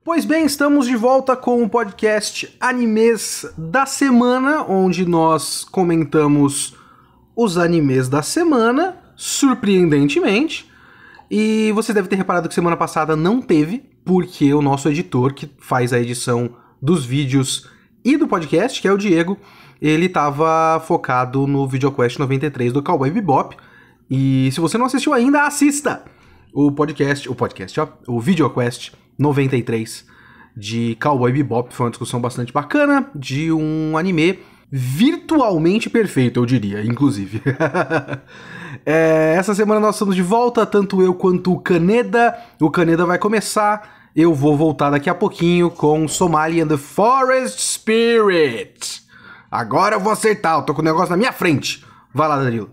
Pois bem, estamos de volta com o podcast Animes da Semana, onde nós comentamos os animes da semana, surpreendentemente. E você deve ter reparado que semana passada não teve, porque o nosso editor, que faz a edição dos vídeos e do podcast, que é o Diego, ele estava focado no VideoQuest 93 do Cowboy Bebop. E se você não assistiu ainda, assista o VideoQuest 93 de Cowboy Bebop. Foi uma discussão bastante bacana de um anime virtualmente perfeito, eu diria, inclusive. Essa semana nós estamos de volta, tanto eu quanto o Kaneda. O Kaneda vai começar, eu vou voltar daqui a pouquinho com Somali and the Forest Spirit. Agora eu vou acertar, eu tô com o negócio na minha frente. Vai lá, Danilo.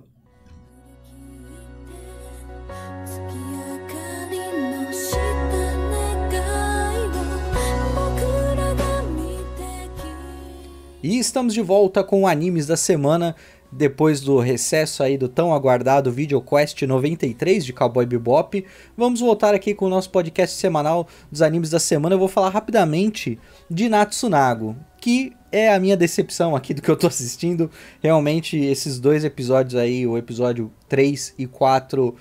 E estamos de volta com Animes da Semana, depois do recesso aí do tão aguardado VideoQuest 93 de Cowboy Bebop. Vamos voltar aqui com o nosso podcast semanal dos Animes da Semana. Eu vou falar rapidamente de Natsunago, que é a minha decepção aqui do que eu tô assistindo. Realmente esses dois episódios aí, o episódio 3 e 4,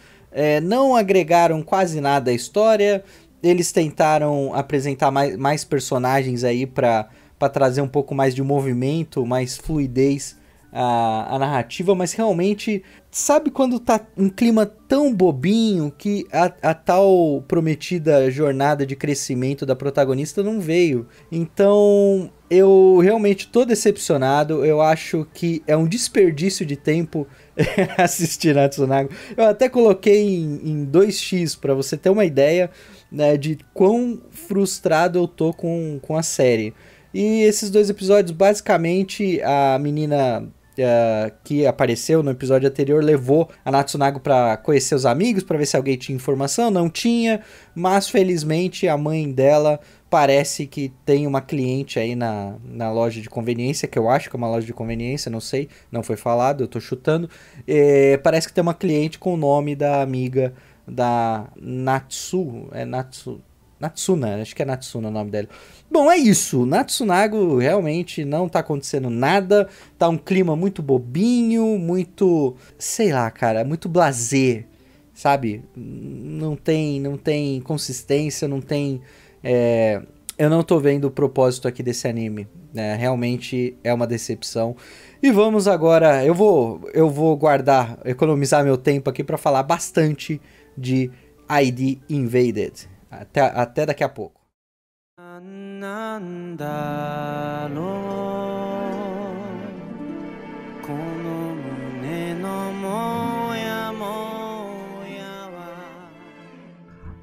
não agregaram quase nada à história. Eles tentaram apresentar mais personagens aí para trazer um pouco mais de movimento, mais fluidez à narrativa, mas realmente, sabe quando tá um clima tão bobinho que a tal prometida jornada de crescimento da protagonista não veio? Então, eu realmente tô decepcionado, eu acho que é um desperdício de tempo assistir Natsunago. Eu até coloquei em 2x para você ter uma ideia, né, de quão frustrado eu tô com a série. E esses dois episódios, basicamente, a menina que apareceu no episódio anterior levou a Natsunago para conhecer os amigos, para ver se alguém tinha informação. Não tinha, mas felizmente a mãe dela parece que tem uma cliente aí na loja de conveniência, que eu acho que é uma loja de conveniência, não sei, não foi falado, eu tô chutando. Parece que tem uma cliente com o nome da amiga da Natsuna, acho que é Natsuna o nome dela. Bom, é isso, Natsunago realmente não tá acontecendo nada, tá um clima muito bobinho, muito, sei lá, cara, muito blasé, sabe? Não tem consistência, não tem... eu não tô vendo o propósito aqui desse anime, né? Realmente é uma decepção. E vamos agora, eu vou economizar meu tempo aqui pra falar bastante de ID Invaded. Até daqui a pouco.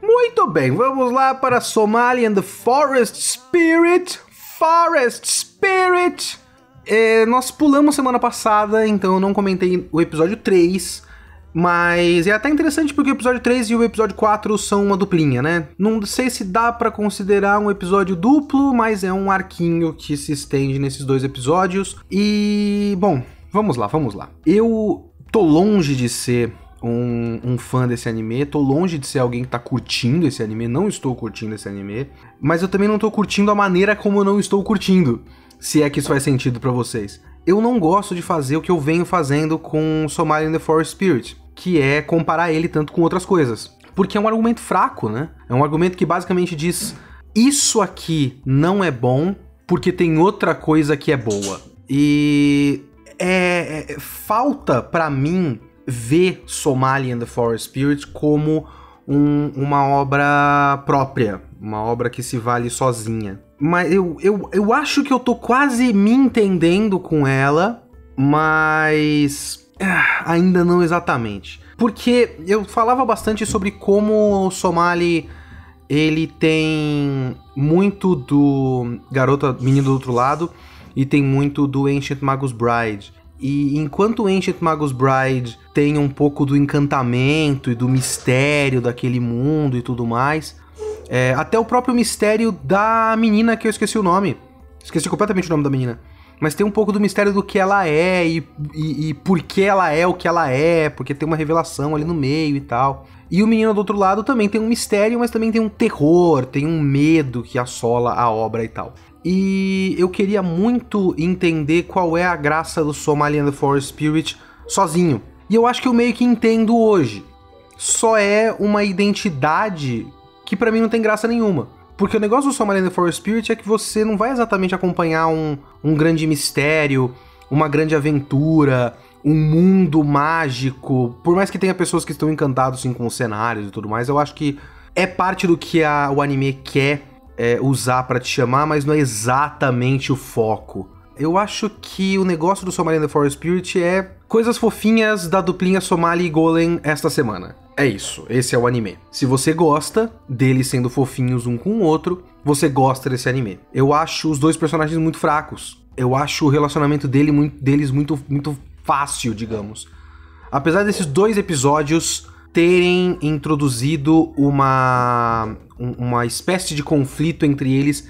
Muito bem, vamos lá para Somali and the Forest Spirit. Forest Spirit. Nós pulamos semana passada, então eu não comentei o episódio 3. Mas é até interessante porque o episódio 3 e o episódio 4 são uma duplinha, né? Não sei se dá pra considerar um episódio duplo, mas é um arquinho que se estende nesses dois episódios. E, bom, vamos lá. Eu tô longe de ser um fã desse anime, tô longe de ser alguém que tá curtindo esse anime, não estou curtindo esse anime, mas eu também não tô curtindo a maneira como eu não estou curtindo, se é que isso faz sentido pra vocês. Eu não gosto de fazer o que eu venho fazendo com Somali and the Forest Spirit, que é comparar ele tanto com outras coisas. Porque é um argumento fraco, né? É um argumento que basicamente diz: isso aqui não é bom porque tem outra coisa que é boa. E falta pra mim ver Somali and the Forest Spirit como uma obra própria, uma obra que se vale sozinha. Mas eu acho que eu tô quase me entendendo com ela, mas ainda não exatamente. Porque eu falava bastante sobre como o Somali, ele tem muito do Menino do Outro Lado e tem muito do Ancient Magus Bride. E enquanto o Ancient Magus Bride tem um pouco do encantamento e do mistério daquele mundo e tudo mais, até o próprio mistério da menina que eu esqueci o nome. Esqueci completamente o nome da menina. mas tem um pouco do mistério do que ela é e por que ela é o que ela é, porque tem uma revelação ali no meio e tal. E o Menino do Outro Lado também tem um mistério, mas também tem um terror, tem um medo que assola a obra e tal. E eu queria muito entender qual é a graça do Somali and the Forest Spirit sozinho. E eu acho que eu meio que entendo hoje. Só é uma identidade que pra mim não tem graça nenhuma. Porque o negócio do Somali and the Forest Spirit é que você não vai exatamente acompanhar um grande mistério, uma grande aventura, um mundo mágico. Por mais que tenha pessoas que estão encantados assim, com os cenários e tudo mais, eu acho que é parte do que o anime quer usar pra te chamar, mas não é exatamente o foco. Eu acho que o negócio do Somali and the Forest Spirit é coisas fofinhas da duplinha Somali e Golem esta semana. É isso, esse é o anime. Se você gosta deles sendo fofinhos um com o outro, você gosta desse anime. Eu acho os dois personagens muito fracos. Eu acho o relacionamento deles muito fácil, digamos. Apesar desses 2 episódios terem introduzido uma espécie de conflito entre eles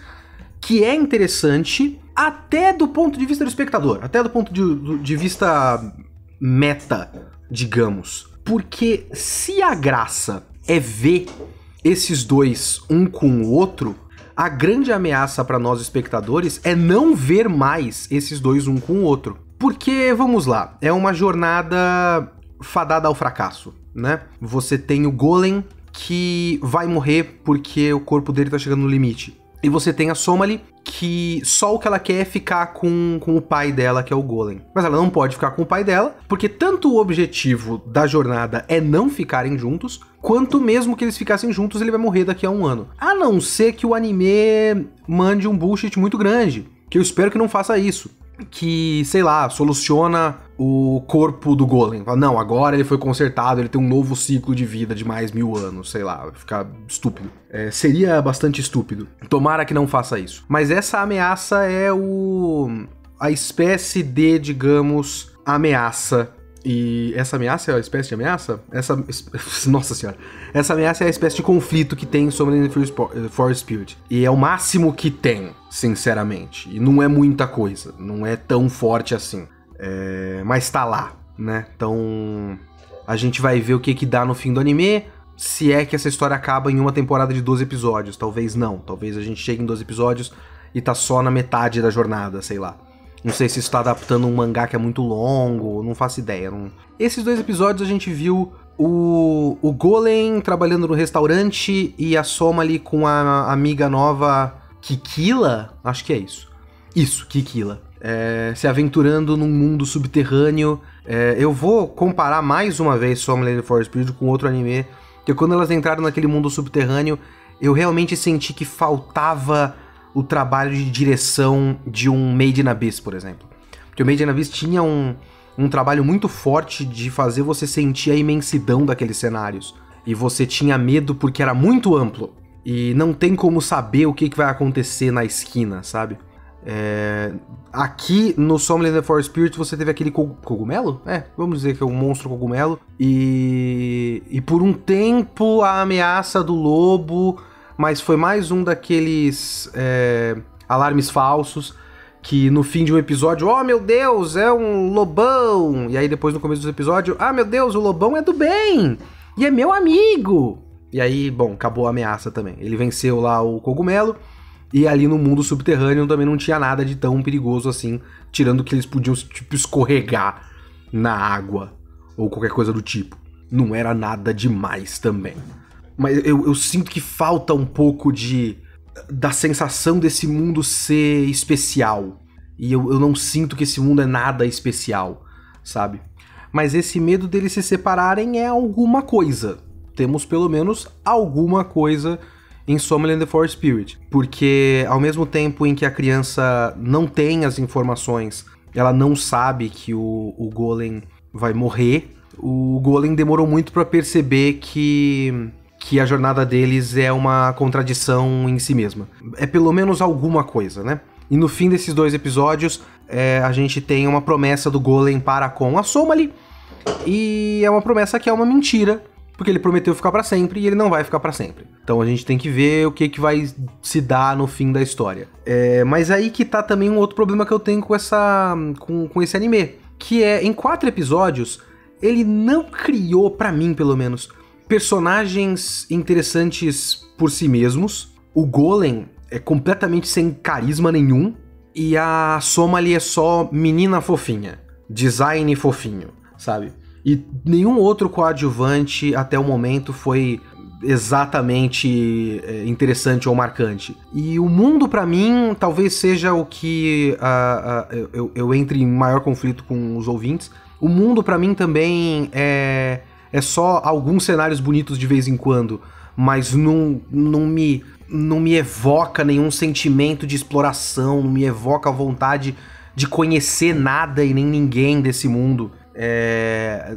que é interessante até do ponto de vista do espectador, até do ponto de vista meta, digamos. Porque se a graça é ver esses dois um com o outro, a grande ameaça para nós espectadores é não ver mais esses dois um com o outro. Porque, vamos lá, é uma jornada fadada ao fracasso, né? Você tem o Golem que vai morrer porque o corpo dele tá chegando no limite. E você tem a Somali que só o que ela quer é ficar com o pai dela, que é o Golem. Mas ela não pode ficar com o pai dela, porque tanto o objetivo da jornada é não ficarem juntos, quanto mesmo que eles ficassem juntos, ele vai morrer daqui a 1 ano. A não ser que o anime mande um bullshit muito grande, que eu espero que não faça isso. Que, sei lá, soluciona o corpo do Golem. Não, agora ele foi consertado, ele tem um novo ciclo de vida de mais 1000 anos, sei lá, vai ficar estúpido. Seria bastante estúpido. Tomara que não faça isso. Mas essa ameaça é a espécie de, digamos, ameaça. E essa ameaça é a espécie de ameaça? Nossa senhora. Essa ameaça é a espécie de conflito que tem sobre the Forest Spirit. E é o máximo que tem, sinceramente. E não é muita coisa. Não é tão forte assim. Mas tá lá, né? Então a gente vai ver o que dá no fim do anime. Se é que essa história acaba em uma temporada de 12 episódios. Talvez não. Talvez a gente chegue em 12 episódios e tá só na metade da jornada, sei lá. Não sei se isso tá adaptando um mangá que é muito longo, não faço ideia. Esses 2 episódios a gente viu o Golem trabalhando no restaurante e a Somali com a amiga nova Kikila, acho que é isso. Isso, Kikila. Se aventurando num mundo subterrâneo. Eu vou comparar mais uma vez Somali and the Forest Spirit com outro anime, porque quando elas entraram naquele mundo subterrâneo, eu realmente senti que faltava o trabalho de direção de um Made in Abyss, por exemplo. Porque o Made in Abyss tinha um trabalho muito forte de fazer você sentir a imensidão daqueles cenários. E você tinha medo porque era muito amplo. E não tem como saber o que vai acontecer na esquina, sabe? Aqui no Somali and the Forest Spirit você teve aquele cogumelo? Vamos dizer que é um monstro cogumelo. E por um tempo a ameaça do lobo... Mas foi mais um daqueles alarmes falsos que no fim de um episódio, oh meu Deus, é um lobão! E aí depois no começo do episódio, ah meu Deus, o lobão é do bem! E é meu amigo! E aí, bom, acabou a ameaça também. Ele venceu lá o cogumelo e ali no mundo subterrâneo também não tinha nada de tão perigoso assim, tirando que eles podiam tipo escorregar na água ou qualquer coisa do tipo. Não era nada demais também. Mas eu sinto que falta um pouco da sensação desse mundo ser especial. E eu não sinto que esse mundo é nada especial, sabe? Mas esse medo deles se separarem é alguma coisa. Temos pelo menos alguma coisa em Somali and the Forest Spirit. Porque ao mesmo tempo em que a criança não tem as informações, ela não sabe que o Golem vai morrer, o Golem demorou muito pra perceber que a jornada deles é uma contradição em si mesma. É pelo menos alguma coisa, né? E no fim desses 2 episódios, a gente tem uma promessa do Golem para com a Somali, e é uma promessa que é uma mentira, porque ele prometeu ficar pra sempre e ele não vai ficar pra sempre. Então a gente tem que ver o que vai se dar no fim da história. Mas aí que tá também um outro problema que eu tenho com esse anime, que é, em 4 episódios, ele não criou, pra mim pelo menos, personagens interessantes por si mesmos. O Golem é completamente sem carisma nenhum, e a Soma ali é só menina fofinha, design fofinho, sabe? E nenhum outro coadjuvante até o momento foi exatamente interessante ou marcante. E o mundo, pra mim, talvez seja o que eu entre em maior conflito com os ouvintes. O mundo, pra mim, também é só alguns cenários bonitos de vez em quando, mas não me evoca nenhum sentimento de exploração, não me evoca a vontade de conhecer nada e nem ninguém desse mundo.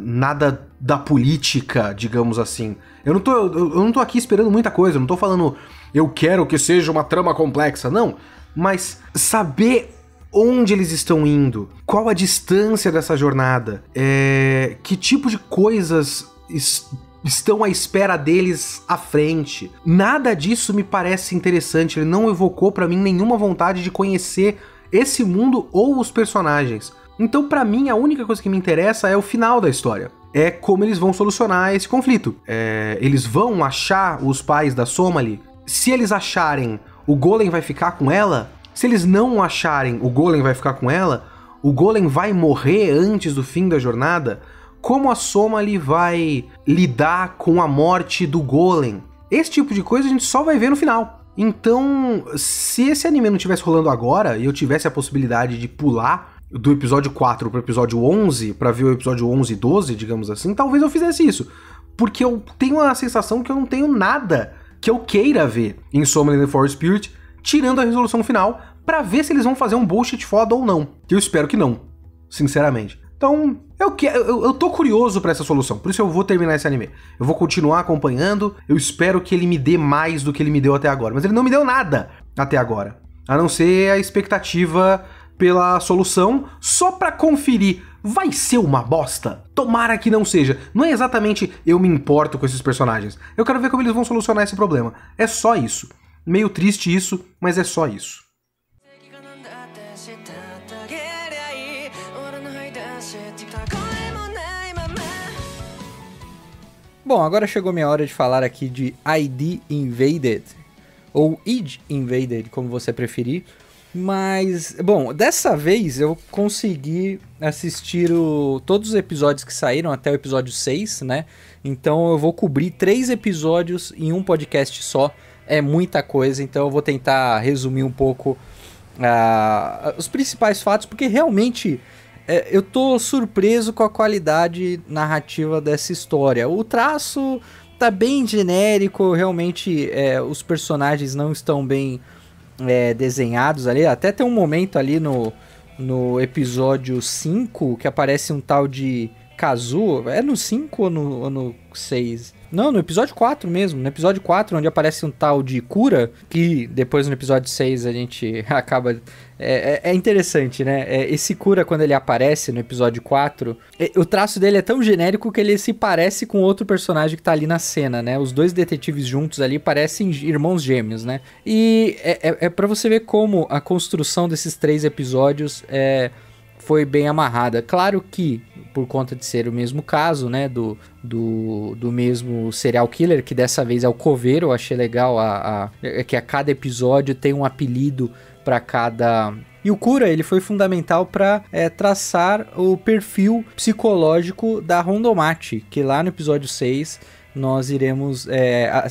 Nada da política, digamos assim. Eu não tô aqui esperando muita coisa, eu não tô falando eu quero que seja uma trama complexa, não. Mas saber onde eles estão indo, qual a distância dessa jornada, que tipo de coisas estão à espera deles à frente. Nada disso me parece interessante, ele não evocou pra mim nenhuma vontade de conhecer esse mundo ou os personagens. Então, pra mim, a única coisa que me interessa é o final da história. É como eles vão solucionar esse conflito. Eles vão achar os pais da Somali? Se eles acharem, o Golem vai ficar com ela? Se eles não acharem, o Golem vai ficar com ela? O Golem vai morrer antes do fim da jornada? Como a Somali vai lidar com a morte do Golem? Esse tipo de coisa a gente só vai ver no final. Então, se esse anime não estivesse rolando agora e eu tivesse a possibilidade de pular do episódio 4 pro episódio 11, pra ver o episódio 11 e 12, digamos assim, talvez eu fizesse isso. Porque eu tenho a sensação que eu não tenho nada que eu queira ver em Summoning the Forest Spirit, tirando a resolução final, pra ver se eles vão fazer um bullshit foda ou não. Que eu espero que não, sinceramente. Então, eu tô curioso pra essa solução, por isso eu vou terminar esse anime. Eu vou continuar acompanhando, eu espero que ele me dê mais do que ele me deu até agora. Mas ele não me deu nada até agora, a não ser a expectativa pela solução, só pra conferir. Vai ser uma bosta? Tomara que não seja. Não é exatamente eu me importo com esses personagens. Eu quero ver como eles vão solucionar esse problema. É só isso. Meio triste isso, mas é só isso. Bom, agora chegou minha hora de falar aqui de ID Invaded, ou ID Invaded, como você preferir. Mas, bom, dessa vez eu consegui assistir todos os episódios que saíram até o episódio 6, né? Então eu vou cobrir 3 episódios em um podcast só. É muita coisa, então eu vou tentar resumir um pouco os principais fatos, porque realmente eu tô surpreso com a qualidade narrativa dessa história. O traço tá bem genérico, realmente os personagens não estão bem desenhados ali. Até tem um momento ali no episódio 5 que aparece um tal de Kazuo. É no 5 ou no 6? Não, no episódio 4 mesmo. No episódio 4, onde aparece um tal de Kura, que depois no episódio 6 a gente acaba... É interessante, né? Esse Kura, quando ele aparece no episódio 4, o traço dele é tão genérico que ele se parece com outro personagem que tá ali na cena, né? Os dois detetives juntos ali parecem irmãos gêmeos, né? E pra você ver como a construção desses 3 episódios foi bem amarrada. Claro que, por conta de ser o mesmo caso, né, do mesmo serial killer, que dessa vez é o coveiro, eu achei legal que a cada episódio tem um apelido para cada... E o Kura, ele foi fundamental para traçar o perfil psicológico da Rondomachi, que lá no episódio 6 nós iremos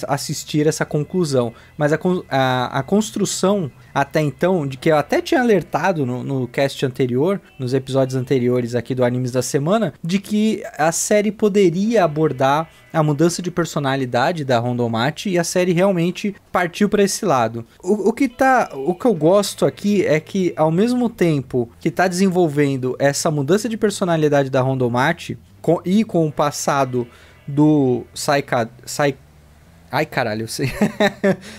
assistir essa conclusão. Mas a construção até então, de que eu até tinha alertado no cast anterior, nos episódios anteriores aqui do Animes da Semana, de que a série poderia abordar a mudança de personalidade da Rondomachi, e a série realmente partiu para esse lado. O que eu gosto aqui é que, ao mesmo tempo que está desenvolvendo essa mudança de personalidade da Rondomachi, com o passado do ai caralho,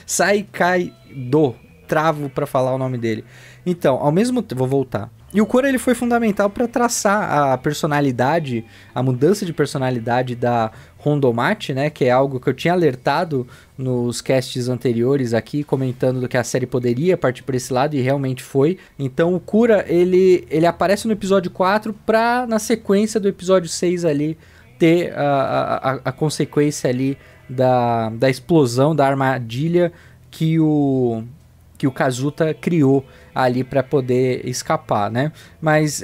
Saikaido, travo pra falar o nome dele. Então, ao mesmo tempo, vou voltar. E o Kura, ele foi fundamental para traçar a personalidade, a mudança de personalidade da Rondomachi, né, que é algo que eu tinha alertado nos casts anteriores aqui, comentando do que a série poderia partir por esse lado, e realmente foi. Então o Kura, ele aparece no episódio 4 pra, na sequência do episódio 6 ali, ter a consequência ali da explosão, da armadilha que o Kazuta criou ali para poder escapar, né? Mas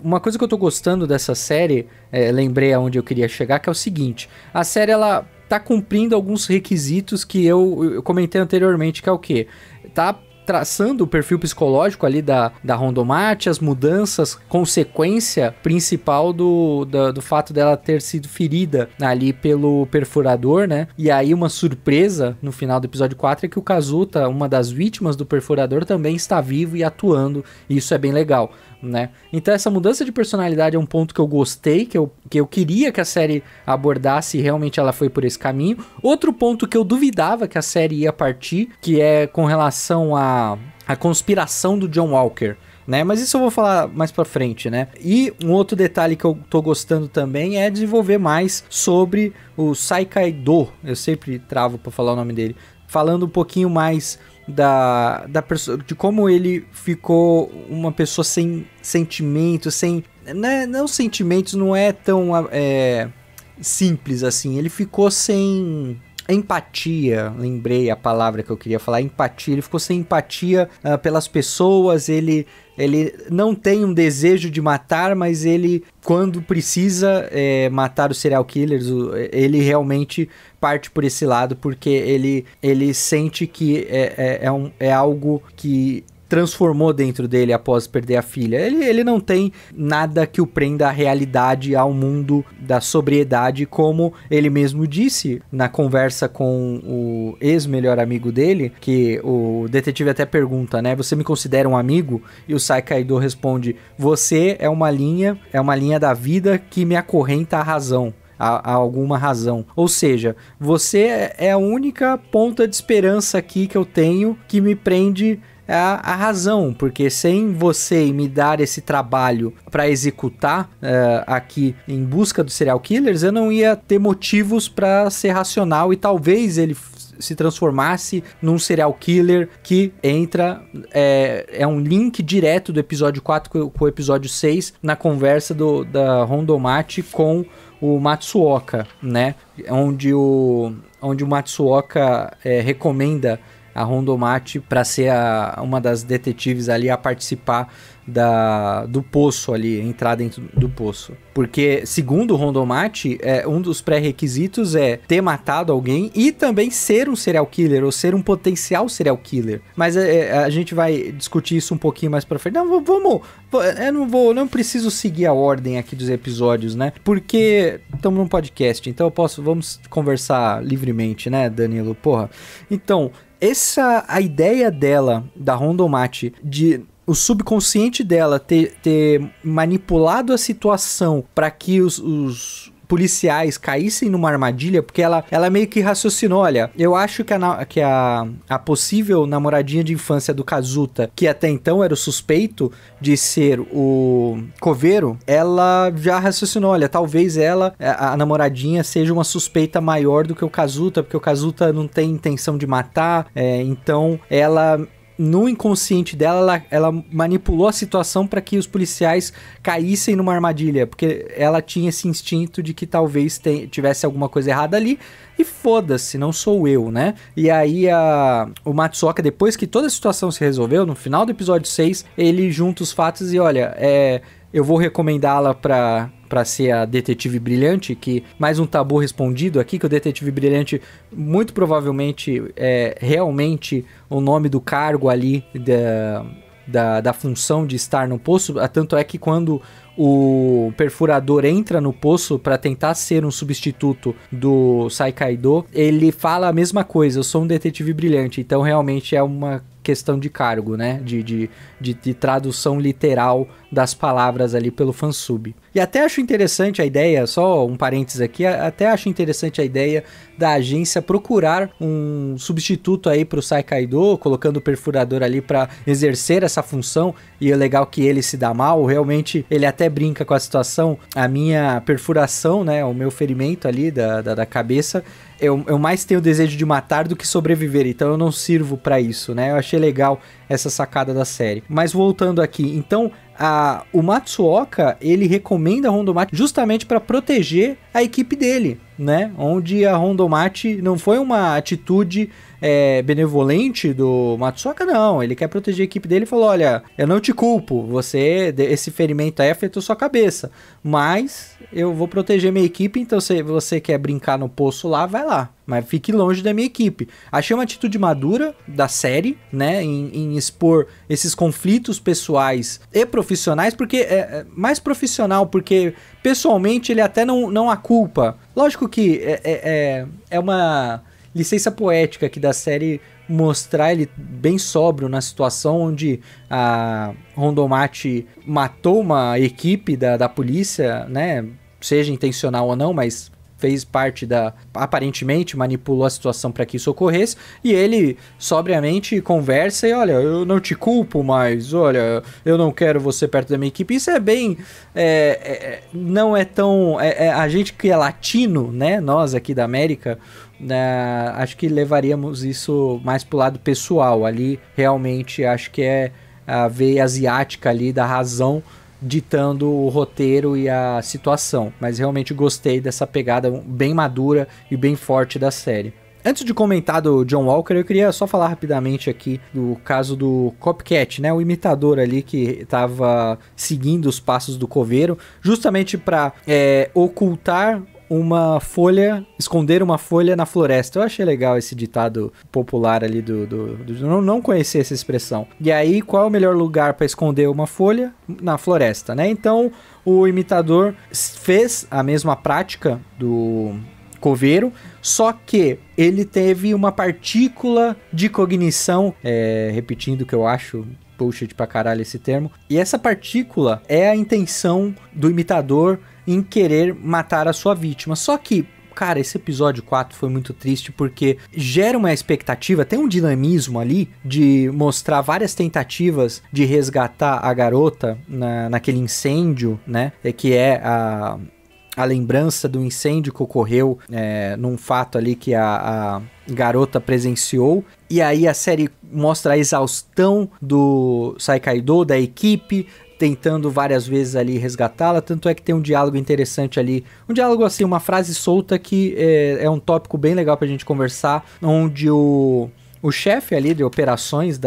uma coisa que eu tô gostando dessa série, lembrei aonde eu queria chegar, que é o seguinte: a série, ela tá cumprindo alguns requisitos que eu comentei anteriormente, que é o quê? Tá traçando o perfil psicológico ali da Rondomachi, as mudanças, consequência principal do fato dela ter sido ferida ali pelo perfurador, né? E aí uma surpresa no final do episódio 4 é que o Kazuta, uma das vítimas do perfurador, também está vivo e atuando, e isso é bem legal, né? Então essa mudança de personalidade é um ponto que eu gostei, que eu queria que a série abordasse, e realmente ela foi por esse caminho. Outro ponto que eu duvidava que a série ia partir, que é com relação à conspiração do John Walker, né? Mas isso eu vou falar mais pra frente, né? E um outro detalhe que eu tô gostando também é desenvolver mais sobre o Saikaido. Eu sempre travo pra falar o nome dele. Falando um pouquinho mais de como ele ficou uma pessoa sem sentimentos, sem... Né? Não sentimentos, não é tão simples assim. Ele ficou sem... empatia, lembrei a palavra que eu queria falar, empatia. Ele ficou sem empatia pelas pessoas, ele não tem um desejo de matar, mas ele, quando precisa matar os serial killers, ele realmente parte por esse lado, porque ele sente que é algo que transformou dentro dele após perder a filha. Ele não tem nada que o prenda à realidade, ao mundo da sobriedade, como ele mesmo disse na conversa com o ex-melhor amigo dele, que o detetive até pergunta, né, você me considera um amigo? E o Saikaido responde, você é uma linha da vida que me acorrenta à razão. A alguma razão. Ou seja, você é a única ponta de esperança aqui que eu tenho que me prende a razão, porque sem você me dar esse trabalho para executar aqui em busca dos serial killers, eu não ia ter motivos para ser racional, e talvez ele se transformasse num serial killer que entra, é um link direto do episódio 4 com o episódio 6 na conversa da Rondomachi com o Matsuoka, né? Onde o Matsuoka recomenda a Rondomachi para ser uma das detetives ali a participar do poço ali, entrar dentro do poço. Porque, segundo o Rondomachi, um dos pré-requisitos é ter matado alguém e também ser um serial killer, ou ser um potencial serial killer. Mas a gente vai discutir isso um pouquinho mais pra frente. Não, não preciso seguir a ordem aqui dos episódios, né? Porque estamos num podcast, então vamos conversar livremente, né, Danilo? Porra. Então, a ideia dela, da Rondomachi, de o subconsciente dela ter manipulado a situação para que os policiais caíssem numa armadilha, porque ela meio que raciocinou, olha, eu acho que a possível namoradinha de infância do Kazuta, que até então era o suspeito de ser o coveiro, ela já raciocinou, olha, talvez a namoradinha seja uma suspeita maior do que o Kazuta, porque o Kazuta não tem intenção de matar, então ela... No inconsciente dela, ela manipulou a situação para que os policiais caíssem numa armadilha, porque ela tinha esse instinto de que talvez tivesse alguma coisa errada ali, e foda-se, não sou eu, né? E aí o Matsuoka, depois que toda a situação se resolveu, no final do episódio 6, ele junta os fatos e olha, eu vou recomendá-la para ser a detetive brilhante, que mais um tabu respondido aqui, que o detetive brilhante muito provavelmente é realmente o nome do cargo ali da função de estar no poço, tanto é que quando o perfurador entra no poço para tentar ser um substituto do Saikaido, ele fala a mesma coisa, eu sou um detetive brilhante, então realmente é uma questão de cargo, né, de tradução literal das palavras ali pelo fansub. E até acho interessante a ideia, só um parênteses aqui, até acho interessante a ideia da agência procurar um substituto aí pro Saikaido, colocando o perfurador ali para exercer essa função, e é legal que ele se dá mal, realmente ele até brinca com a situação, a minha perfuração, né, o meu ferimento ali da cabeça, eu mais tenho o desejo de matar do que sobreviver, então eu não sirvo pra isso, né? Eu achei legal essa sacada da série. Mas voltando aqui, então o Matsuoka, ele recomenda a Hondomachi justamente para proteger a equipe dele, né? Onde a Hondomachi não foi uma atitude benevolente do Matsuoka, não. Ele quer proteger a equipe dele e falou, olha, eu não te culpo, esse ferimento aí afetou sua cabeça, mas eu vou proteger minha equipe, então se você quer brincar no poço lá, vai lá, mas fique longe da minha equipe. Achei uma atitude madura da série, né, em expor esses conflitos pessoais e profissionais, porque mais profissional, porque pessoalmente ele até não a culpa. Lógico que é uma licença poética aqui da série mostrar ele bem sóbrio na situação onde a Hondomachi matou uma equipe da polícia, né, seja intencional ou não, mas fez parte aparentemente manipulou a situação para que isso ocorresse, e ele sobriamente conversa e olha, eu não te culpo, mas olha, eu não quero você perto da minha equipe. Isso é bem, não é tão, a gente que é latino, né, nós aqui da América, acho que levaríamos isso mais pro lado pessoal ali, realmente acho que é a veia asiática ali da razão ditando o roteiro e a situação, mas realmente gostei dessa pegada bem madura e bem forte da série. Antes de comentar do John Walker, eu queria só falar rapidamente aqui do caso do Copycat, né? O imitador ali que estava seguindo os passos do coveiro, justamente para ocultar uma folha, esconder uma folha na floresta. Eu achei legal esse ditado popular ali não conhecia essa expressão. E aí, qual é o melhor lugar para esconder uma folha? Na floresta, né? Então, o imitador fez a mesma prática do coveiro, só que ele teve uma partícula de cognição, repetindo o que eu acho bullshit pra caralho esse termo, e essa partícula é a intenção do imitador em querer matar a sua vítima. Só que, cara, esse episódio 4 foi muito triste porque gera uma expectativa, tem um dinamismo ali de mostrar várias tentativas de resgatar a garota naquele incêndio, né? Que é a lembrança do incêndio que ocorreu num fato ali que a garota presenciou. E aí a série mostra a exaustão do Saikaido, da equipe, tentando várias vezes ali resgatá-la, tanto é que tem um diálogo interessante ali, um diálogo assim, uma frase solta que é um tópico bem legal pra gente conversar, onde o chefe ali de operações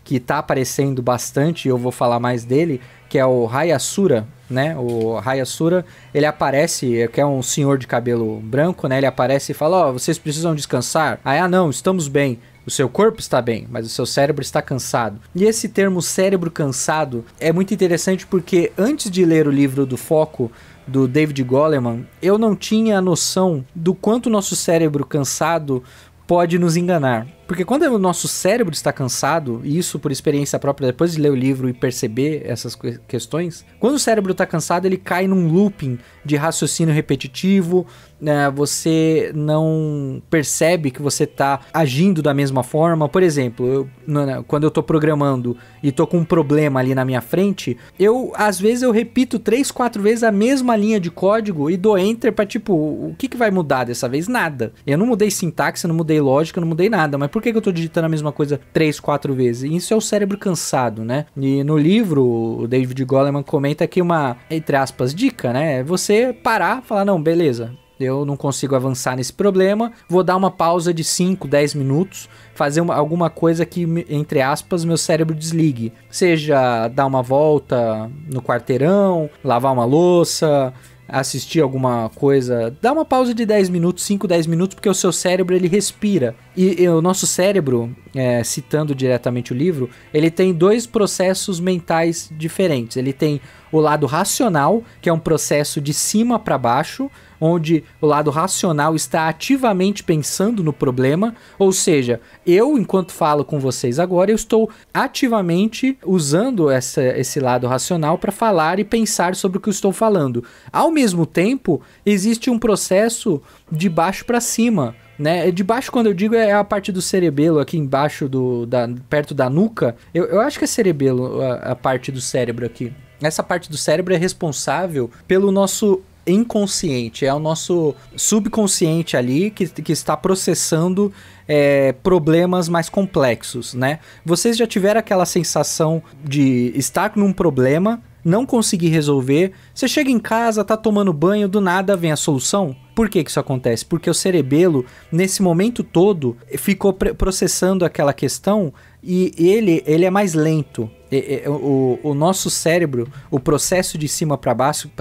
que tá aparecendo bastante, e eu vou falar mais dele, que é o Hayasura, né? O Hayasura, ele aparece, que é um senhor de cabelo branco, né? Ele aparece e fala, vocês precisam descansar. Aí, não, estamos bem. O seu corpo está bem, mas o seu cérebro está cansado. E esse termo cérebro cansado é muito interessante porque antes de ler o livro do Foco, do David Goleman, eu não tinha a noção do quanto o nosso cérebro cansado pode nos enganar. Porque quando o nosso cérebro está cansado, e isso por experiência própria, depois de ler o livro e perceber essas questões, quando o cérebro está cansado, ele cai num looping de raciocínio repetitivo, né? Você não percebe que você está agindo da mesma forma. Por exemplo, quando eu estou programando e estou com um problema ali na minha frente, às vezes eu repito 3, 4 vezes a mesma linha de código e dou enter para tipo, o que vai mudar dessa vez? Nada. Eu não mudei sintaxe, não mudei lógica, não mudei nada, mas por que eu tô digitando a mesma coisa 3, 4 vezes? E isso é o cérebro cansado, né? E no livro, o David Goleman comenta que uma, entre aspas, dica, né? É você parar, falar, não, beleza, eu não consigo avançar nesse problema, vou dar uma pausa de 5, 10 minutos, fazer alguma coisa que, entre aspas, meu cérebro desligue. Seja dar uma volta no quarteirão, lavar uma louça, assistir alguma coisa, dá uma pausa de 10 minutos, 5, 10 minutos, porque o seu cérebro, ele respira. E o nosso cérebro, citando diretamente o livro, ele tem 2 processos mentais diferentes. Ele tem o lado racional, que é um processo de cima para baixo, onde o lado racional está ativamente pensando no problema, ou seja, eu, enquanto falo com vocês agora, eu estou ativamente usando esse lado racional para falar e pensar sobre o que eu estou falando. Ao mesmo tempo, existe um processo de baixo para cima, né? De baixo, quando eu digo, é a parte do cerebelo aqui embaixo, perto da nuca. Eu acho que é cerebelo a parte do cérebro aqui. Essa parte do cérebro é responsável pelo nosso inconsciente, é o nosso subconsciente ali que está processando problemas mais complexos, né? Vocês já tiveram aquela sensação de estar num problema, não conseguir resolver, você chega em casa, tá tomando banho, do nada vem a solução? Por que isso acontece? Porque o cerebelo, nesse momento todo, ficou processando aquela questão e ele é mais lento. O nosso cérebro, o processo de cima para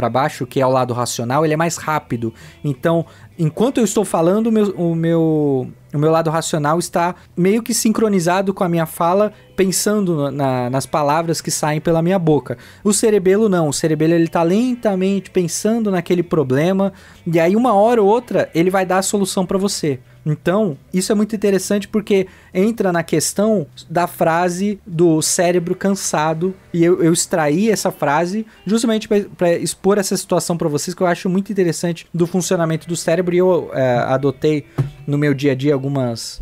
baixo, que é o lado racional, ele é mais rápido. Então, enquanto eu estou falando, o meu lado racional está meio que sincronizado com a minha fala, pensando nas palavras que saem pela minha boca. O cerebelo não, o cerebelo ele está lentamente pensando naquele problema, e aí uma hora ou outra ele vai dar a solução para você. Então, isso é muito interessante porque entra na questão da frase do cérebro cansado, e eu extraí essa frase justamente para expor essa situação para vocês, que eu acho muito interessante do funcionamento do cérebro, e eu adotei no meu dia a dia algumas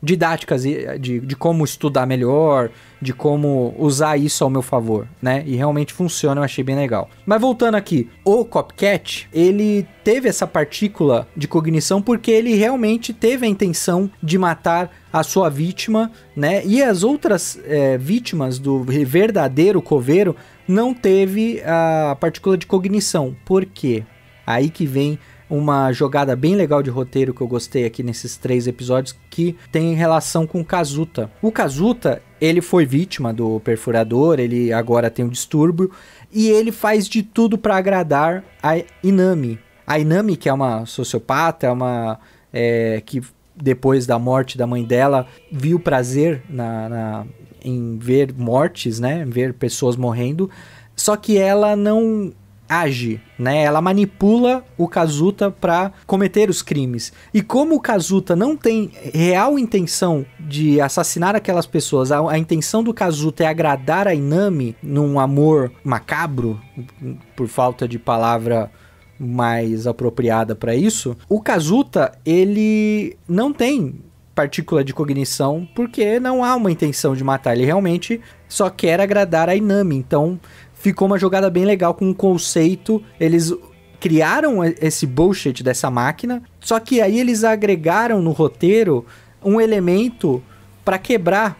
didáticas de como estudar melhor, de como usar isso ao meu favor, né? E realmente funciona, eu achei bem legal. Mas voltando aqui, o Copycat, ele teve essa partícula de cognição porque ele realmente teve a intenção de matar a sua vítima, né? E as outras vítimas do verdadeiro coveiro não teve a partícula de cognição. Por quê? Aí que vem uma jogada bem legal de roteiro que eu gostei aqui nesses 3 episódios, que tem relação com o Kazuta. O Kazuta, ele foi vítima do perfurador, ele agora tem um distúrbio, e ele faz de tudo para agradar a Inami. A Inami, que é uma sociopata, que depois da morte da mãe dela, viu prazer em ver mortes, né? Ver pessoas morrendo, só que ela não age, né? Ela manipula o Kazuta para cometer os crimes. E como o Kazuta não tem real intenção de assassinar aquelas pessoas, a intenção do Kazuta é agradar a Inami num amor macabro, por falta de palavra mais apropriada para isso, o Kazuta, ele não tem partícula de cognição porque não há uma intenção de matar, ele realmente só quer agradar a Inami. Então ficou uma jogada bem legal com o conceito. Eles criaram esse bullshit dessa máquina, só que aí eles agregaram no roteiro um elemento para quebrar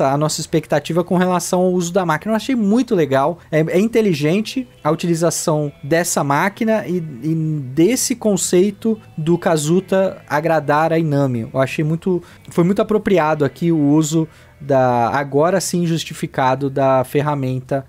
a nossa expectativa com relação ao uso da máquina. Eu achei muito legal, é inteligente a utilização dessa máquina e desse conceito do Kazuta agradar a Inami. Eu achei foi muito apropriado aqui o uso agora sim justificado da ferramenta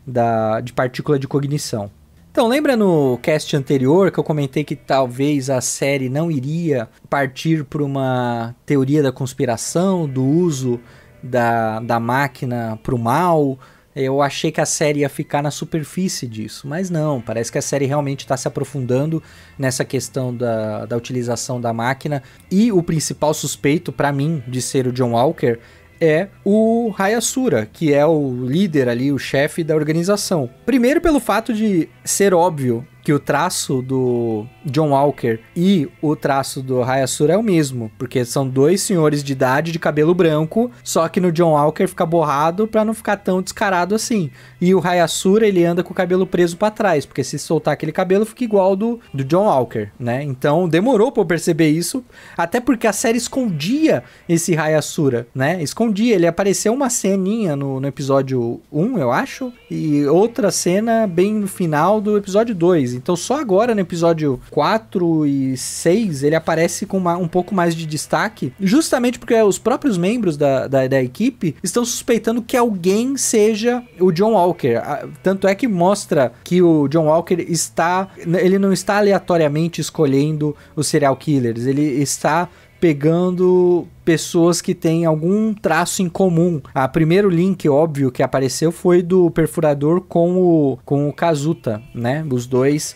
de partícula de cognição. Então, lembra no cast anterior que eu comentei que talvez a série não iria partir por uma teoria da conspiração, do uso da máquina para o mal? Eu achei que a série ia ficar na superfície disso, mas não, parece que a série realmente está se aprofundando nessa questão da utilização da máquina, e o principal suspeito para mim de ser o John Walker é o Hayasura, que é o líder ali, o chefe da organização. Primeiro pelo fato de ser óbvio que o traço do John Walker e o traço do Hayasura é o mesmo, porque são 2 senhores de idade de cabelo branco, só que no John Walker fica borrado pra não ficar tão descarado assim. E o Hayasura, ele anda com o cabelo preso pra trás, porque se soltar aquele cabelo fica igual do John Walker, né? Então demorou pra eu perceber isso, até porque a série escondia esse Hayasura, né? Escondia, ele apareceu uma ceninha no episódio 1, eu acho, e outra cena bem no final do episódio 2. Então só agora no episódio 4 e 6 ele aparece com um pouco mais de destaque, justamente porque os próprios membros da equipe estão suspeitando que alguém seja o John Walker. Tanto é que mostra que o John Walker ele não está aleatoriamente escolhendo os serial killers, ele está pegando pessoas que têm algum traço em comum. O primeiro link óbvio que apareceu foi do Perfurador com o Kazuta, né? Os dois,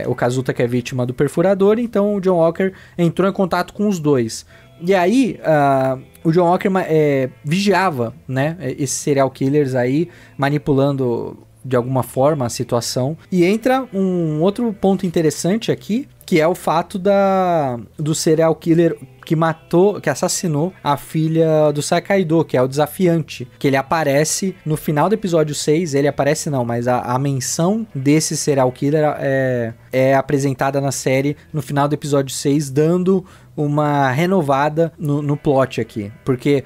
o Kazuta que é vítima do Perfurador, então o John Walker entrou em contato com os dois. E aí, o John Walker vigiava, né, esses serial killers aí, manipulando de alguma forma a situação. E entra um outro ponto interessante aqui, que é o fato do serial killer que assassinou a filha do Sakaido, que é o Desafiante, que ele aparece no final do episódio 6, ele aparece não, mas a menção desse serial killer é apresentada na série no final do episódio 6, dando uma renovada no plot aqui, porque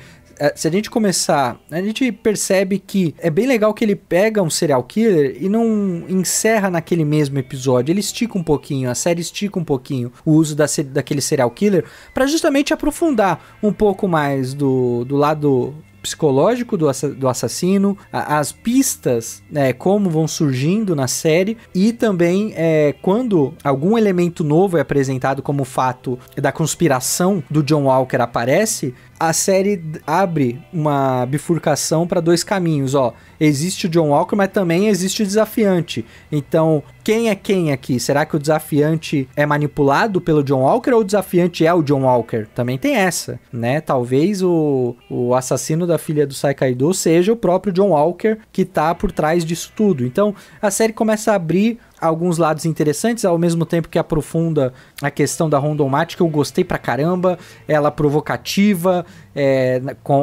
se a gente começar, a gente percebe que é bem legal que ele pega um serial killer e não encerra naquele mesmo episódio. Ele estica um pouquinho, a série estica um pouquinho o uso daquele serial killer para justamente aprofundar um pouco mais do lado psicológico do assassino, as pistas, como vão surgindo na série, e também quando algum elemento novo é apresentado, como o fato da conspiração do John Walker aparece, a série abre uma bifurcação para dois caminhos, existe o John Walker, mas também existe o Desafiante. Então, quem é quem aqui? Será que o Desafiante é manipulado pelo John Walker ou o Desafiante é o John Walker? Também tem essa, né? Talvez o assassino da filha do Sakaido seja o próprio John Walker que tá por trás disso tudo. Então, a série começa a abrir alguns lados interessantes, ao mesmo tempo que aprofunda a questão da Rondon Matt, que eu gostei pra caramba, ela provocativa,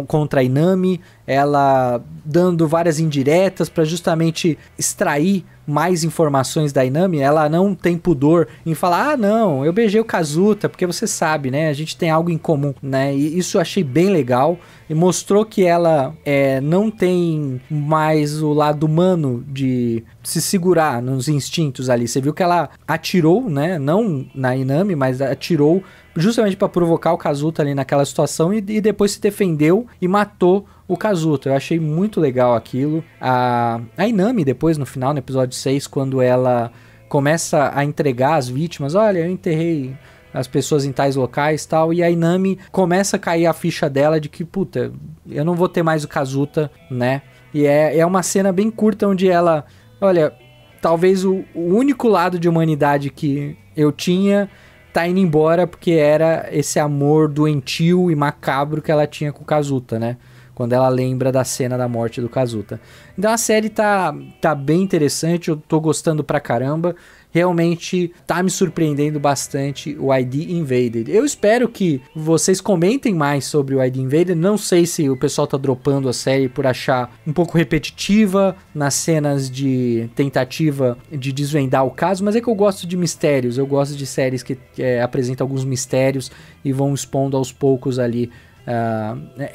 contra a Inami, ela dando várias indiretas para justamente extrair mais informações da Inami. Ela não tem pudor em falar, não, eu beijei o Kazuta, porque você sabe, né, a gente tem algo em comum, né, e isso eu achei bem legal, e mostrou que ela não tem mais o lado humano de se segurar nos instintos ali. Você viu que ela atirou, né, não na Inami, mas atirou justamente para provocar o Kazuta ali naquela situação, e depois se defendeu e matou o Kazuta. Eu achei muito legal aquilo. A Inami depois, no final, no episódio 6, quando ela começa a entregar as vítimas, olha, eu enterrei as pessoas em tais locais e tal, e a Inami começa a cair a ficha dela de que, puta, eu não vou ter mais o Kazuta, né? E é uma cena bem curta onde ela, olha, talvez o único lado de humanidade que eu tinha tá indo embora, porque era esse amor doentio e macabro que ela tinha com o Kazuta, né? Quando ela lembra da cena da morte do Kazuta. Então a série tá bem interessante, eu tô gostando pra caramba. Realmente tá me surpreendendo bastante o ID Invaded. Eu espero que vocês comentem mais sobre o ID Invaded. Não sei se o pessoal tá dropando a série por achar um pouco repetitiva nas cenas de tentativa de desvendar o caso, mas é que eu gosto de mistérios. Eu gosto de séries que apresentam alguns mistérios e vão expondo aos poucos ali.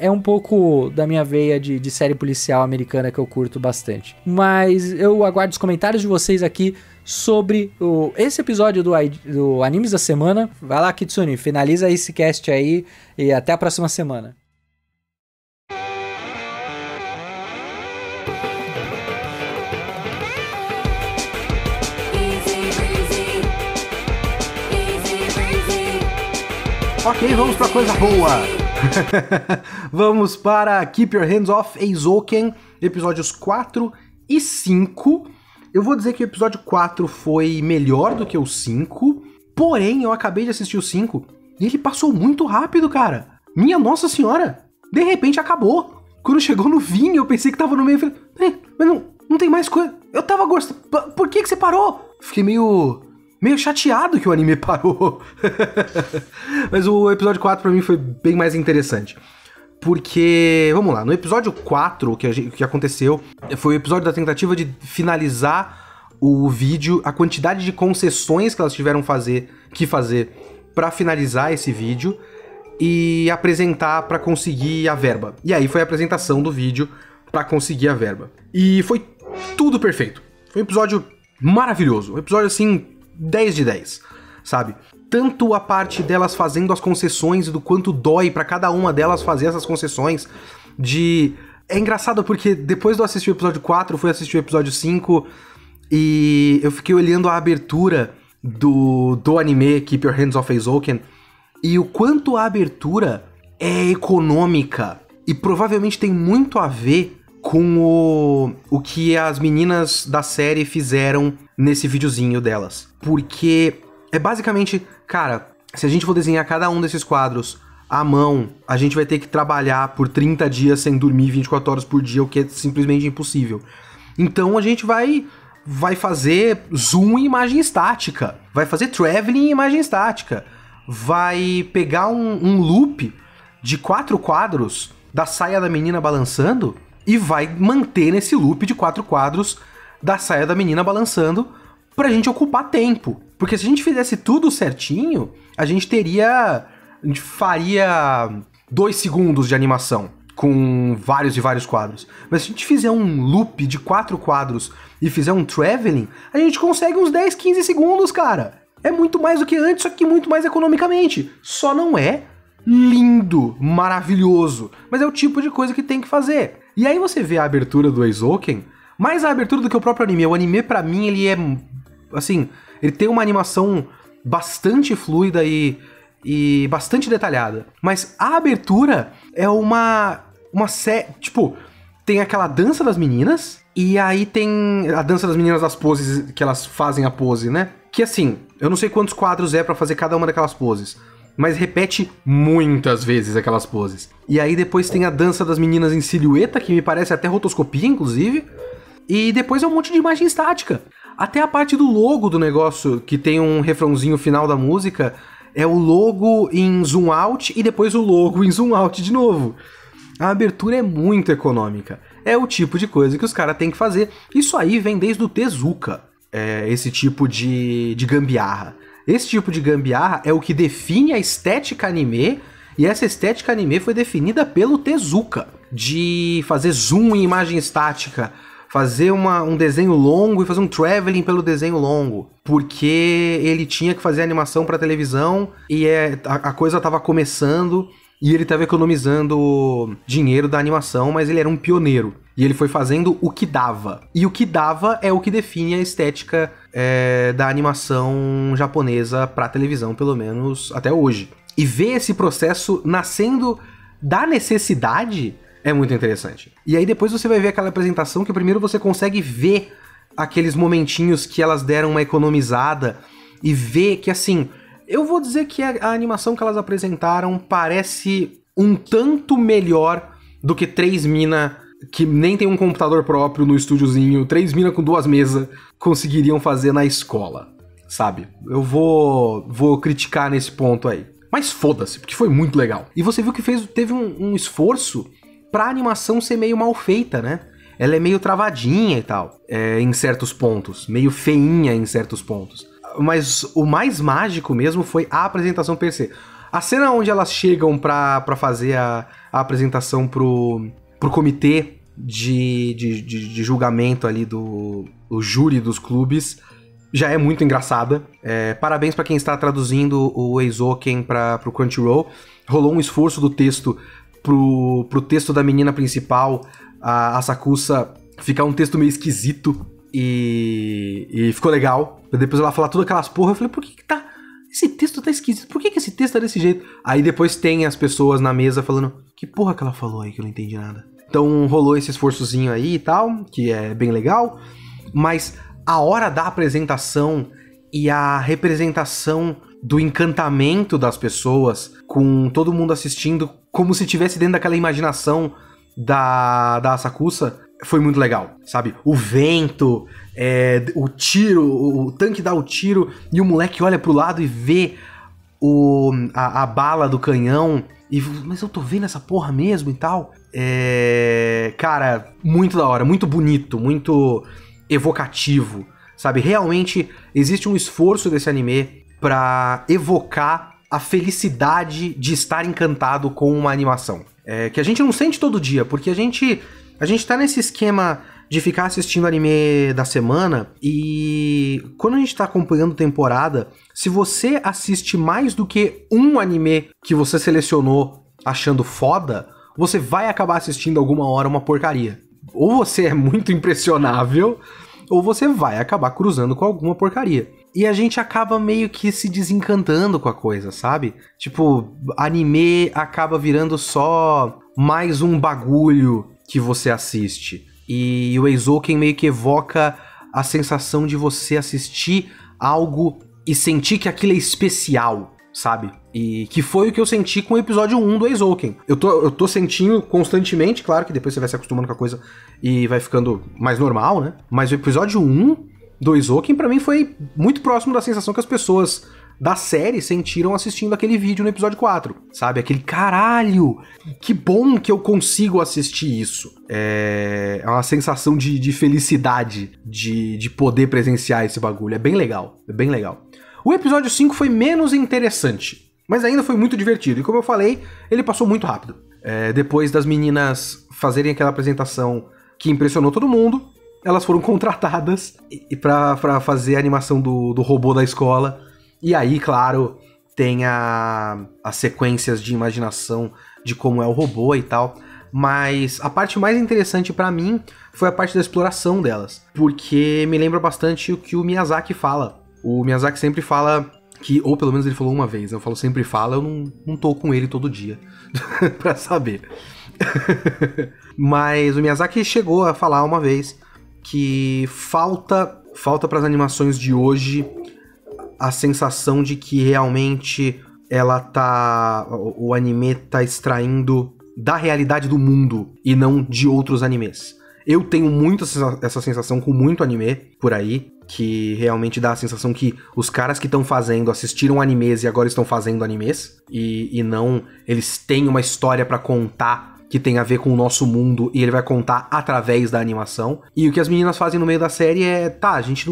É um pouco da minha veia de série policial americana que eu curto bastante. Mas eu aguardo os comentários de vocês aqui sobre esse episódio do Animes da Semana. Vai lá, Kitsune, finaliza esse cast aí e até a próxima semana. Ok, vamos pra coisa boa. Vamos para Keep Your Hands Off Eizouken, episódios 4 e 5. Eu vou dizer que o episódio 4 foi melhor do que o 5, porém eu acabei de assistir o 5 e ele passou muito rápido, cara. Minha Nossa Senhora, de repente acabou. Quando chegou no fim, eu pensei que tava no meio, eu falei, peraí, mas não tem mais coisa. Eu tava gostando, por que você parou? Fiquei meio chateado que o anime parou. Mas o episódio 4 pra mim foi bem mais interessante. Porque, vamos lá, no episódio 4, o que aconteceu foi o episódio da tentativa de finalizar o vídeo, a quantidade de concessões que elas tiveram que fazer pra finalizar esse vídeo e apresentar pra conseguir a verba. E aí foi a apresentação do vídeo pra conseguir a verba. E foi tudo perfeito. Foi um episódio maravilhoso, um episódio assim 10 de 10, sabe? Tanto a parte delas fazendo as concessões e do quanto dói pra cada uma delas fazer essas concessões. É engraçado porque depois de eu assistir o episódio 4, eu fui assistir o episódio 5 e eu fiquei olhando a abertura do anime Keep Your Hands Off Eizouken e o quanto a abertura é econômica e provavelmente tem muito a ver com o que as meninas da série fizeram nesse videozinho delas. Porque é basicamente, cara, se a gente for desenhar cada um desses quadros à mão, a gente vai ter que trabalhar por 30 dias sem dormir 24 horas por dia, o que é simplesmente impossível. Então a gente vai fazer zoom em imagem estática, vai fazer traveling em imagem estática, vai pegar um loop de 4 quadros da saia da menina balançando e vai manter nesse loop de 4 quadros da saia da menina balançando pra gente ocupar tempo. Porque se a gente fizesse tudo certinho, a gente faria 2 segundos de animação com vários e vários quadros. Mas se a gente fizer um loop de 4 quadros e fizer um traveling, a gente consegue uns 10, 15 segundos, cara. É muito mais do que antes, só que muito mais economicamente. Só não é lindo, maravilhoso, mas é o tipo de coisa que tem que fazer. E aí você vê a abertura do Eizouken, mais a abertura do que o próprio anime. O anime, pra mim, ele é, assim, ele tem uma animação bastante fluida e bastante detalhada. Mas a abertura é uma tipo, tem aquela dança das meninas, e aí tem a dança das meninas das poses, que elas fazem a pose, né? Que assim, eu não sei quantos quadros é pra fazer cada uma daquelas poses, mas repete muitas vezes aquelas poses. E aí depois tem a dança das meninas em silhueta, que me parece até rotoscopia, inclusive. E depois é um monte de imagem estática. Até a parte do logo do negócio, que tem um refrãozinho final da música, é o logo em zoom out e depois o logo em zoom out de novo. A abertura é muito econômica. É o tipo de coisa que os caras têm que fazer. Isso aí vem desde o Tezuka, esse tipo de gambiarra. Esse tipo de gambiarra é o que define a estética anime, e essa estética anime foi definida pelo Tezuka, de fazer zoom em imagem estática, fazer um desenho longo e fazer um traveling pelo desenho longo, porque ele tinha que fazer animação para televisão e a coisa estava começando e ele estava economizando dinheiro da animação, mas ele era um pioneiro. E ele foi fazendo o que dava. E o que dava é o que define a estética da animação japonesa pra televisão, pelo menos até hoje. E ver esse processo nascendo da necessidade é muito interessante. E aí depois você vai ver aquela apresentação que primeiro você consegue ver aqueles momentinhos que elas deram uma economizada e ver que, assim, eu vou dizer que a animação que elas apresentaram parece um tanto melhor do que 3 mina que nem tem um computador próprio no estúdiozinho, 3 mina com 2 mesas conseguiriam fazer na escola, sabe? Eu vou criticar nesse ponto aí. Mas foda-se, porque foi muito legal. E você viu que teve um esforço pra animação ser meio mal feita, né? Ela é meio travadinha e tal, em certos pontos, meio feinha em certos pontos. Mas o mais mágico mesmo foi a apresentação per se. A cena onde elas chegam pra fazer a apresentação pro comitê de julgamento ali do júri dos clubes já é muito engraçada. Parabéns pra quem está traduzindo o Eizouken pro Crunchyroll. Rolou um esforço do texto pro texto da menina principal, a Asakusa, ficar um texto meio esquisito e ficou legal. Depois ela falar todas aquelas porra, eu falei, por que tá... Esse texto tá esquisito, por que esse texto tá desse jeito? Aí depois tem as pessoas na mesa falando, que porra que ela falou aí que eu não entendi nada. Então rolou esse esforçozinho aí e tal, que é bem legal, mas a hora da apresentação e a representação do encantamento das pessoas, com todo mundo assistindo como se estivesse dentro daquela imaginação da Asakusa, foi muito legal, sabe? O vento, o tiro, o tanque dá o tiro e o moleque olha pro lado e vê a bala do canhão e... Mas eu tô vendo essa porra mesmo e tal? Cara, muito da hora, muito bonito, muito evocativo, sabe? Realmente existe um esforço desse anime pra evocar a felicidade de estar encantado com uma animação. Que a gente não sente todo dia, porque a gente tá nesse esquema de ficar assistindo anime da semana, e quando a gente tá acompanhando temporada, se você assiste mais do que um anime que você selecionou achando foda, você vai acabar assistindo alguma hora uma porcaria. Ou você é muito impressionável, ou você vai acabar cruzando com alguma porcaria. E a gente acaba meio que se desencantando com a coisa, sabe? Tipo, anime acaba virando só mais um bagulho que você assiste. E o Eizouken meio que evoca a sensação de você assistir algo e sentir que aquilo é especial, sabe? E que foi o que eu senti com o episódio 1 do Eizouken. Eu tô sentindo constantemente, claro que depois você vai se acostumando com a coisa e vai ficando mais normal, né? Mas o episódio 1 do Eizouken pra mim foi muito próximo da sensação que as pessoas da série sentiram assistindo aquele vídeo no episódio 4, sabe? Aquele caralho, que bom que eu consigo assistir isso. É uma sensação de felicidade de poder presenciar esse bagulho. É bem legal, é bem legal. O episódio 5 foi menos interessante, mas ainda foi muito divertido. E como eu falei, ele passou muito rápido. Depois das meninas fazerem aquela apresentação que impressionou todo mundo, elas foram contratadas pra fazer a animação do robô da escola. E aí, claro, tem as sequências de imaginação de como é o robô e tal. Mas a parte mais interessante pra mim foi a parte da exploração delas. Porque me lembra bastante o que o Miyazaki fala. O Miyazaki sempre fala que, ou pelo menos ele falou uma vez, né? Eu falo sempre fala, eu não tô com ele todo dia pra saber. Mas o Miyazaki chegou a falar uma vez que falta pras animações de hoje a sensação de que realmente o anime tá extraindo da realidade do mundo e não de outros animes. Eu tenho muito essa sensação com muito anime por aí, que realmente dá a sensação que os caras que estão fazendo assistiram animes e agora estão fazendo animes, e não eles têm uma história pra contar que tem a ver com o nosso mundo e ele vai contar através da animação. E o que as meninas fazem no meio da série a gente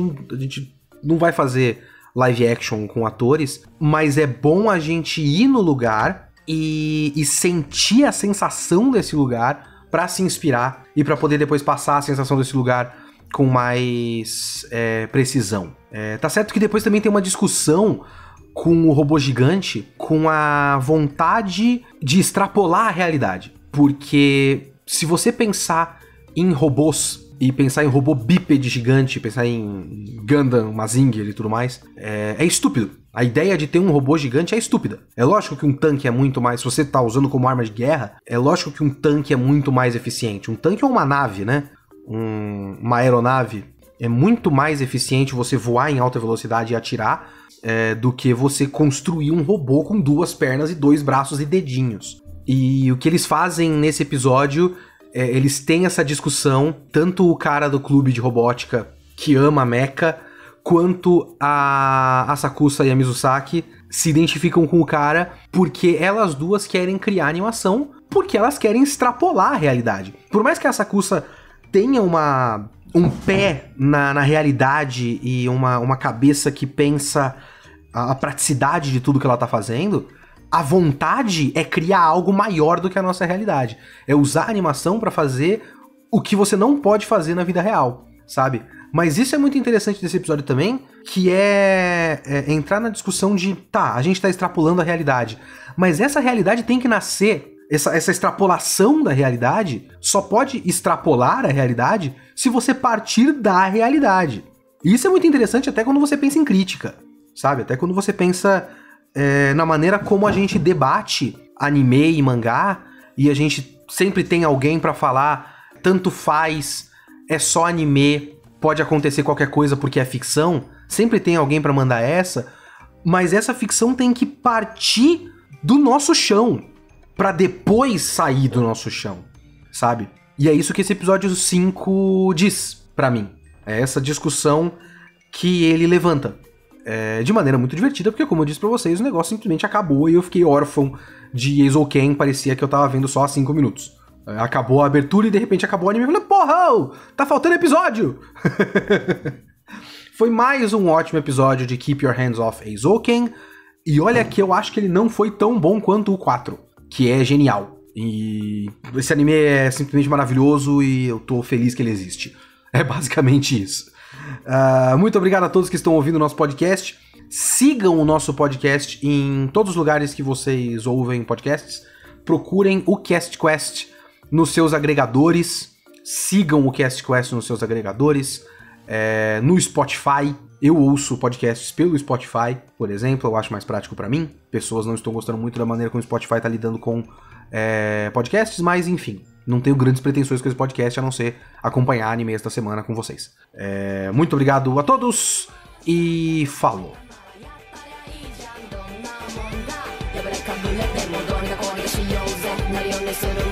não vai fazer live action com atores, mas é bom a gente ir no lugar e sentir a sensação desse lugar pra se inspirar e pra poder depois passar a sensação desse lugar com mais precisão. Tá certo que depois também tem uma discussão com o robô gigante, com a vontade de extrapolar a realidade. Porque se você pensar em robôs e pensar em robô bípede gigante, pensar em Gundam, Mazinger e tudo mais, é estúpido. A ideia de ter um robô gigante é estúpida. É lógico que um tanque é muito mais... Se você tá usando como arma de guerra, é lógico que um tanque é muito mais eficiente. Um tanque é uma nave, né? Uma aeronave. É muito mais eficiente você voar em alta velocidade e atirar do que você construir um robô com 2 pernas e 2 braços e dedinhos. E o que eles fazem nesse episódio, eles têm essa discussão, tanto o cara do clube de robótica que ama a mecha, quanto a Asakusa e a Mizusaki se identificam com o cara porque elas duas querem criar animação, porque elas querem extrapolar a realidade. Por mais que a Asakusa tenha um pé na realidade e uma cabeça que pensa a praticidade de tudo que ela tá fazendo, a vontade é criar algo maior do que a nossa realidade. É usar a animação pra fazer o que você não pode fazer na vida real, sabe? Mas isso é muito interessante desse episódio também, que é entrar na discussão de, a gente tá extrapolando a realidade, mas essa realidade tem que nascer, essa extrapolação da realidade só pode extrapolar a realidade se você partir da realidade. E isso é muito interessante até quando você pensa em crítica, sabe? Até quando você pensa... na maneira como a gente debate anime e mangá, e a gente sempre tem alguém pra falar, tanto faz, é só anime, pode acontecer qualquer coisa porque é ficção, sempre tem alguém pra mandar essa, mas essa ficção tem que partir do nosso chão, pra depois sair do nosso chão, sabe? E é isso que esse episódio 5 diz pra mim, é essa discussão que ele levanta. De maneira muito divertida, porque como eu disse pra vocês, o negócio simplesmente acabou e eu fiquei órfão de Eizouken, parecia que eu tava vendo só há 5 minutos. Acabou a abertura e de repente acabou o anime, eu falei, porra, tá faltando episódio! Foi mais um ótimo episódio de Keep Your Hands Off Eizouken, e olha que eu acho que ele não foi tão bom quanto o 4, que é genial. E esse anime é simplesmente maravilhoso e eu tô feliz que ele existe. É basicamente isso. Muito obrigado a todos que estão ouvindo o nosso podcast. Sigam o nosso podcast em todos os lugares que vocês ouvem podcasts. Procurem o CastQuest nos seus agregadores. Sigam o CastQuest nos seus agregadores. no Spotify. Eu ouço podcasts pelo Spotify, por exemplo, eu acho mais prático pra mim. Pessoas não estão gostando muito da maneira como o Spotify tá lidando com podcasts, mas enfim, não tenho grandes pretensões com esse podcast, a não ser acompanhar anime esta semana com vocês. Muito obrigado a todos e falou! する